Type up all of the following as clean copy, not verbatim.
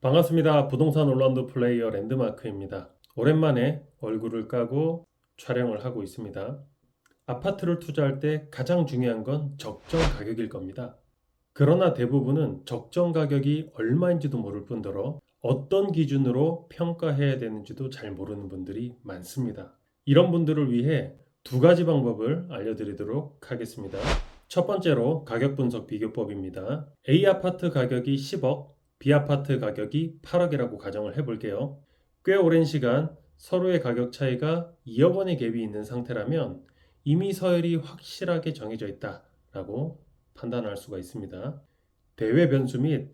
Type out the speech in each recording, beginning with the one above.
반갑습니다. 부동산 온라운드 플레이어 랜드마크입니다. 오랜만에 얼굴을 까고 촬영을 하고 있습니다. 아파트를 투자할 때 가장 중요한 건 적정 가격일 겁니다. 그러나 대부분은 적정 가격이 얼마인지도 모를 뿐더러 어떤 기준으로 평가해야 되는지도 잘 모르는 분들이 많습니다. 이런 분들을 위해 두 가지 방법을 알려드리도록 하겠습니다. 첫 번째로 가격 분석 비교법입니다. A 아파트 가격이 10억, B 아파트 가격이 8억이라고 가정을 해볼게요. 꽤 오랜 시간 서로의 가격 차이가 2억 원의 갭이 있는 상태라면 이미 서열이 확실하게 정해져 있다라고 판단할 수가 있습니다. 대외 변수 및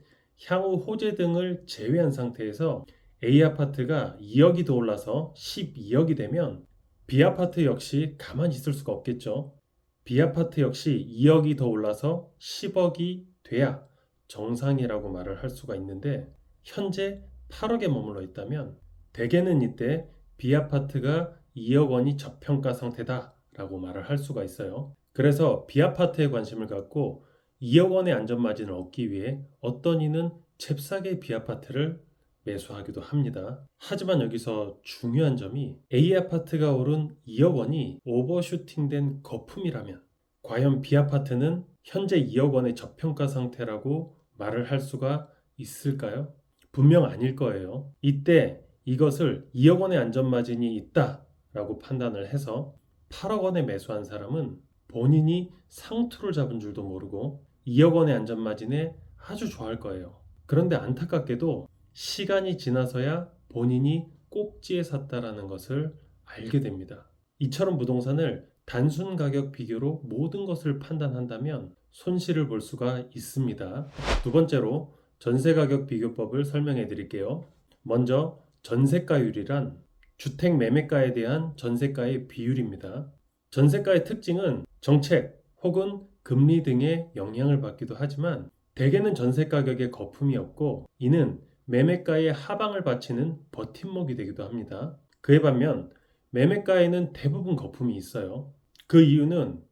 향후 호재 등을 제외한 상태에서 A 아파트가 2억이 더 올라서 12억이 되면 B 아파트 역시 가만히 있을 수가 없겠죠. B 아파트 역시 2억이 더 올라서 10억이 돼야 정상이라고 말을 할 수가 있는데 현재 8억에 머물러 있다면 대개는 이때 B 아파트가 2억 원이 저평가 상태다라고 말을 할 수가 있어요. 그래서 B 아파트에 관심을 갖고 2억 원의 안전마진을 얻기 위해 어떤 이는 잽싸게 B 아파트를 매수하기도 합니다. 하지만 여기서 중요한 점이 A 아파트가 오른 2억 원이 오버슈팅된 거품이라면 과연 B 아파트는 현재 2억 원의 저평가 상태라고 말을 할 수가 있을까요? 분명 아닐 거예요. 이때 이것을 2억 원의 안전마진이 있다라고 판단을 해서 8억 원에 매수한 사람은 본인이 상투를 잡은 줄도 모르고 2억 원의 안전마진에 아주 좋아할 거예요. 그런데 안타깝게도 시간이 지나서야 본인이 꼭지에 샀다라는 것을 알게 됩니다. 이처럼 부동산을 단순 가격 비교로 모든 것을 판단한다면 손실을 볼 수가 있습니다. 두 번째로 전세 가격 비교법을 설명해 드릴게요. 먼저 전세가율이란 주택 매매가에 대한 전세가의 비율입니다. 전세가의 특징은 정책 혹은 금리 등의 영향을 받기도 하지만 대개는 전세 가격에 거품이 없고 이는 매매가의 하방을 받치는 버팀목이 되기도 합니다. 그에 반면 매매가에는 대부분 거품이 있어요. 그 이유는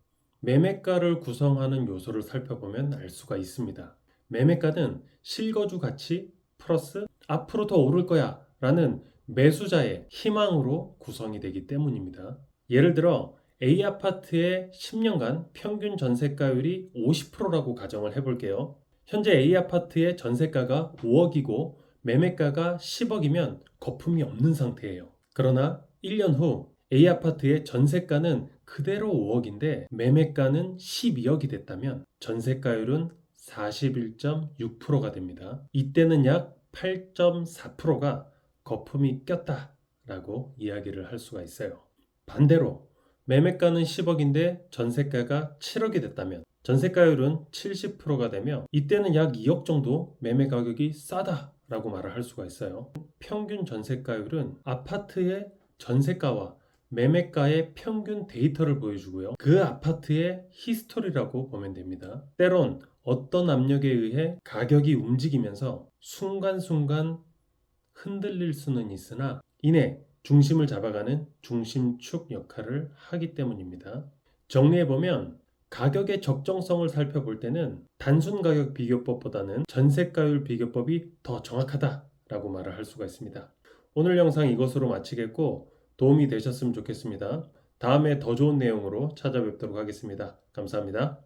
매매가를 구성하는 요소를 살펴보면 알 수가 있습니다. 매매가는 실거주 가치 플러스 앞으로 더 오를 거야 라는 매수자의 희망으로 구성이 되기 때문입니다. 예를 들어 A 아파트의 10년간 평균 전세가율이 50%라고 가정을 해볼게요. 현재 A 아파트의 전세가가 5억이고 매매가가 10억이면 거품이 없는 상태예요. 그러나 1년 후 A 아파트의 전세가는 그대로 5억인데 매매가는 12억이 됐다면 전세가율은 41.6%가 됩니다. 이때는 약 8.4%가 거품이 꼈다라고 이야기를 할 수가 있어요. 반대로 매매가는 10억인데 전세가가 7억이 됐다면 전세가율은 70%가 되며 이때는 약 2억 정도 매매 가격이 싸다라고 말을 할 수가 있어요. 평균 전세가율은 아파트의 전세가와 매매가의 평균 데이터를 보여주고요. 그 아파트의 히스토리라고 보면 됩니다. 때론 어떤 압력에 의해 가격이 움직이면서 순간순간 흔들릴 수는 있으나 이내 중심을 잡아가는 중심축 역할을 하기 때문입니다. 정리해보면 가격의 적정성을 살펴볼 때는 단순 가격 비교법보다는 전세가율 비교법이 더 정확하다라고 말을 할 수가 있습니다. 오늘 영상 이것으로 마치겠고 도움이 되셨으면 좋겠습니다. 다음에 더 좋은 내용으로 찾아뵙도록 하겠습니다. 감사합니다.